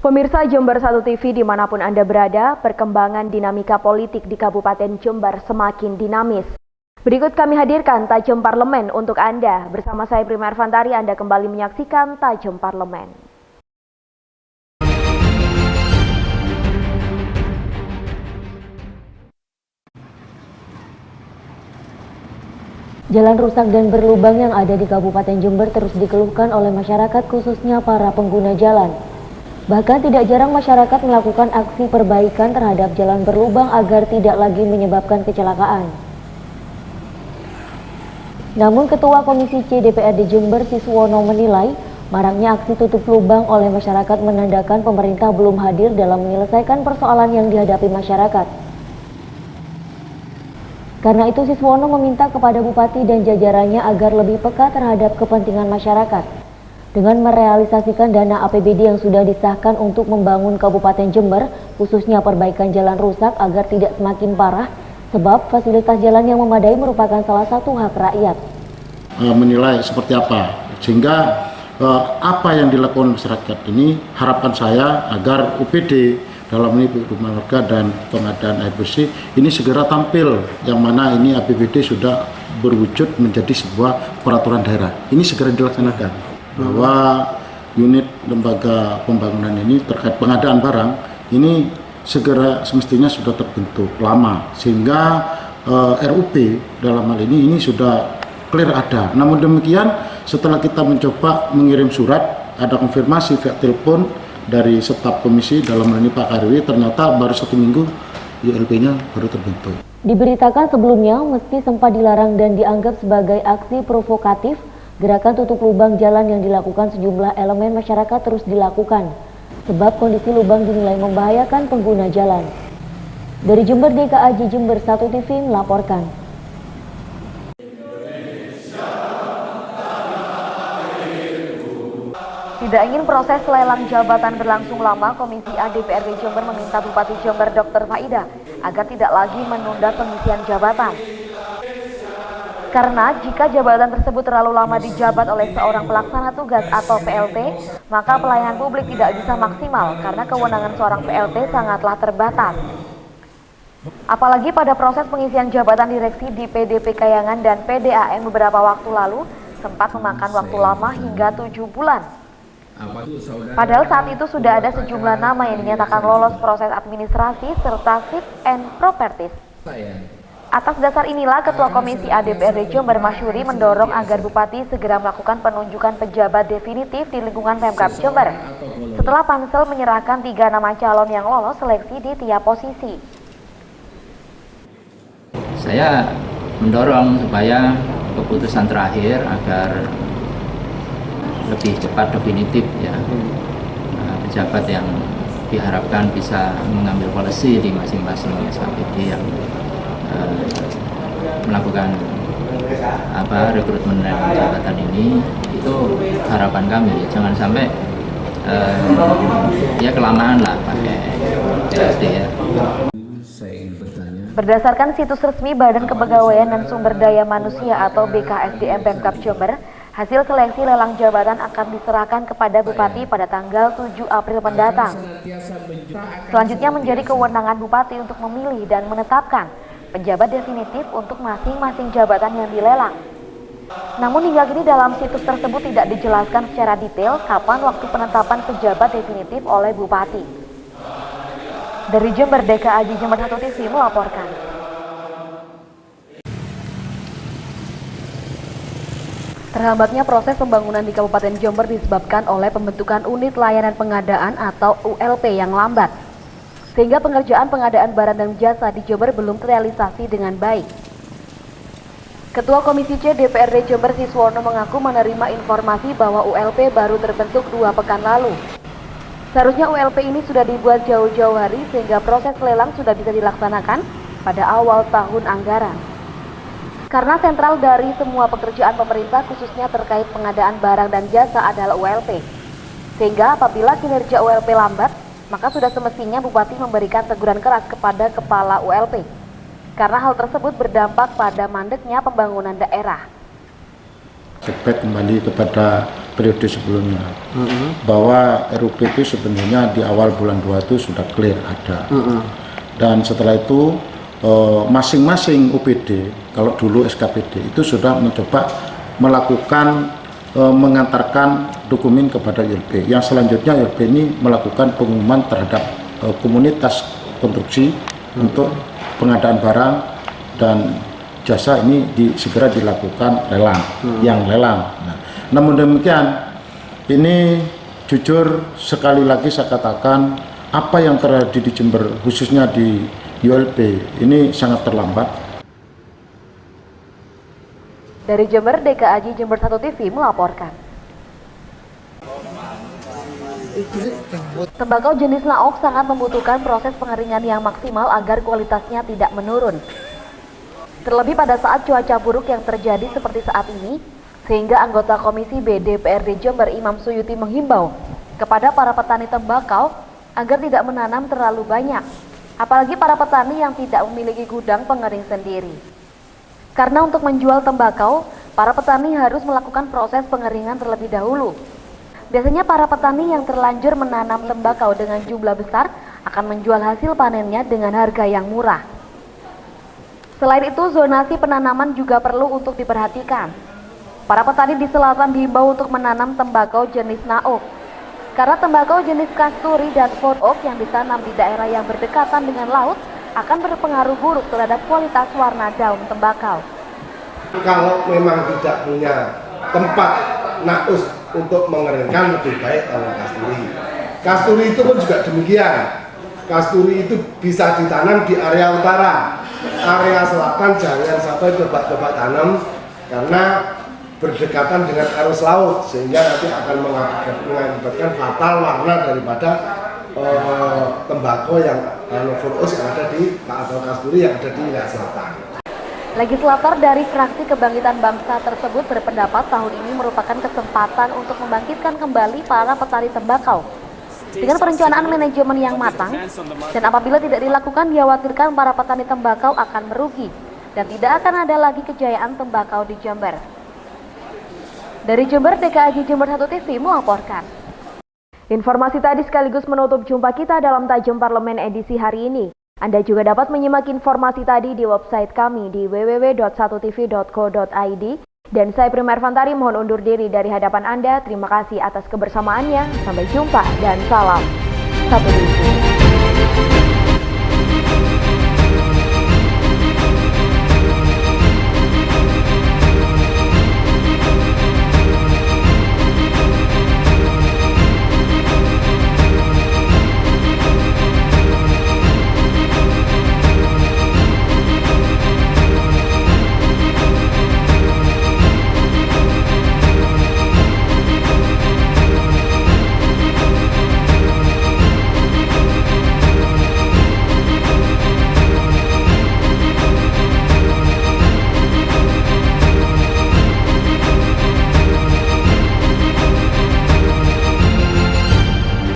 Pemirsa Jember 1 TV dimanapun Anda berada, perkembangan dinamika politik di Kabupaten Jember semakin dinamis. Berikut kami hadirkan Tajam Parlemen untuk Anda. Bersama saya Prima Ervantari, Anda kembali menyaksikan Tajam Parlemen. Jalan rusak dan berlubang yang ada di Kabupaten Jember terus dikeluhkan oleh masyarakat, khususnya para pengguna jalan. Bahkan tidak jarang masyarakat melakukan aksi perbaikan terhadap jalan berlubang agar tidak lagi menyebabkan kecelakaan. Namun Ketua Komisi C DPRD Jember Siswono menilai maraknya aksi tutup lubang oleh masyarakat menandakan pemerintah belum hadir dalam menyelesaikan persoalan yang dihadapi masyarakat. Karena itu Siswono meminta kepada Bupati dan jajarannya agar lebih peka terhadap kepentingan masyarakat dengan merealisasikan dana APBD yang sudah disahkan untuk membangun Kabupaten Jember, khususnya perbaikan jalan rusak agar tidak semakin parah, sebab fasilitas jalan yang memadai merupakan salah satu hak rakyat. Menilai seperti apa, sehingga apa yang dilakukan masyarakat ini harapan saya agar UPD dalam ini rumah warga dan pengadaan air bersih ini segera tampil, yang mana ini APBD sudah berwujud menjadi sebuah peraturan daerah. Ini segera dilaksanakan bahwa unit lembaga pembangunan ini terkait pengadaan barang ini segera semestinya sudah terbentuk lama, sehingga RUP dalam hal ini sudah clear ada. Namun demikian setelah kita mencoba mengirim surat, ada konfirmasi via telepon dari staf komisi dalam hal ini Pak Karwi, ternyata baru 1 minggu ULP-nya baru terbentuk. Diberitakan sebelumnya, meski sempat dilarang dan dianggap sebagai aksi provokatif, gerakan tutup lubang jalan yang dilakukan sejumlah elemen masyarakat terus dilakukan, sebab kondisi lubang dinilai membahayakan pengguna jalan. Dari Jember, DKAJ Jember 1 TV melaporkan. Tidak ingin proses lelang jabatan berlangsung lama, Komisi A DPRD Jember meminta Bupati Jember Dr. Faida agar tidak lagi menunda pengisian jabatan. Karena jika jabatan tersebut terlalu lama dijabat oleh seorang pelaksana tugas atau PLT, maka pelayanan publik tidak bisa maksimal karena kewenangan seorang PLT sangatlah terbatas. Apalagi pada proses pengisian jabatan direksi di PDP Kayangan dan PDAM beberapa waktu lalu sempat memakan waktu lama hingga 7 bulan. Padahal saat itu sudah ada sejumlah nama yang dinyatakan lolos proses administrasi serta fit and properties. Atas dasar inilah Ketua Komisi A DPRD Jember Masyuri mendorong agar Bupati segera melakukan penunjukan pejabat definitif di lingkungan Pemkab Jember setelah Pansel menyerahkan 3 nama calon yang lolos seleksi di tiap posisi. Saya mendorong supaya keputusan terakhir agar lebih cepat definitif ya, pejabat yang diharapkan bisa mengambil policy di masing-masing SKPD yang melakukan rekrutmen dan jabatan ini, itu harapan kami jangan sampai ya kelamaan lah pakai PLT ya. Berdasarkan situs resmi Badan Kepegawaian dan Sumber Daya Manusia atau BKSDM Pemkab Jember, hasil seleksi lelang jabatan akan diserahkan kepada Bupati pada tanggal 7 April mendatang. Selanjutnya menjadi kewenangan Bupati untuk memilih dan menetapkan pejabat definitif untuk masing-masing jabatan yang dilelang. Namun hingga kini dalam situs tersebut tidak dijelaskan secara detail kapan waktu penetapan pejabat definitif oleh Bupati. Dari Jember, DKAJ Jember 1 TV melaporkan. Terhambatnya proses pembangunan di Kabupaten Jember disebabkan oleh pembentukan unit layanan pengadaan atau ULP yang lambat, sehingga pengerjaan pengadaan barang dan jasa di Jember belum terrealisasi dengan baik. Ketua Komisi C DPRD Jember Siswono mengaku menerima informasi bahwa ULP baru terbentuk 2 pekan lalu. Seharusnya ULP ini sudah dibuat jauh-jauh hari sehingga proses lelang sudah bisa dilaksanakan pada awal tahun anggaran. Karena sentral dari semua pekerjaan pemerintah khususnya terkait pengadaan barang dan jasa adalah ULP. Sehingga apabila kinerja ULP lambat, maka sudah semestinya Bupati memberikan teguran keras kepada Kepala ULP. Karena hal tersebut berdampak pada mandeknya pembangunan daerah. Feedback kembali kepada periode sebelumnya, bahwa RUP itu sebenarnya di awal bulan 2 itu sudah clear ada, dan setelah itu masing-masing UPD, kalau dulu SKPD itu sudah mencoba melakukan mengantarkan dokumen kepada ILP, yang selanjutnya ILP ini melakukan pengumuman terhadap komunitas konstruksi untuk pengadaan barang dan jasa ini segera dilakukan lelang, yang lelang. Nah, namun demikian, ini jujur sekali lagi saya katakan, apa yang terjadi di Jember, khususnya di ULP, ini sangat terlambat. Dari Jember, DKAJ Jember 1 TV melaporkan. Tembakau jenis laok sangat membutuhkan proses pengeringan yang maksimal agar kualitasnya tidak menurun. Terlebih pada saat cuaca buruk yang terjadi seperti saat ini, sehingga anggota Komisi B DPRD Jember Imam Suyuti menghimbau kepada para petani tembakau agar tidak menanam terlalu banyak, apalagi para petani yang tidak memiliki gudang pengering sendiri. Karena untuk menjual tembakau, para petani harus melakukan proses pengeringan terlebih dahulu. Biasanya para petani yang terlanjur menanam tembakau dengan jumlah besar akan menjual hasil panennya dengan harga yang murah. Selain itu, zonasi penanaman juga perlu untuk diperhatikan. Para petani di selatan diimbau untuk menanam tembakau jenis naok. Karena tembakau jenis kasturi dan fort oak yang ditanam di daerah yang berdekatan dengan laut akan berpengaruh buruk terhadap kualitas warna daun tembakau. Kalau memang tidak punya tempat naus untuk mengeringkan, lebih baik tanam kasturi. Kasturi itu pun juga demikian. Kasturi itu bisa ditanam di area utara. Area selatan jangan sampai coba-coba tanam karena berdekatan dengan arus laut, sehingga nanti akan mengakibatkan fatal warna daripada tembakau yang Novus yang ada di atau kasturi yang ada di wilayah selatan. Legislator dari fraksi Kebangkitan Bangsa tersebut berpendapat tahun ini merupakan kesempatan untuk membangkitkan kembali para petani tembakau dengan perencanaan manajemen yang matang, dan apabila tidak dilakukan dikhawatirkan para petani tembakau akan merugi dan tidak akan ada lagi kejayaan tembakau di Jember. Dari Jember, DKAJ Jember 1 TV melaporkan. Informasi tadi sekaligus menutup jumpa kita dalam Tajam Parlemen edisi hari ini. Anda juga dapat menyimak informasi tadi di website kami di www.1tv.co.id. Dan saya Prima Ervantari mohon undur diri dari hadapan Anda. Terima kasih atas kebersamaannya. Sampai jumpa dan salam 1 TV.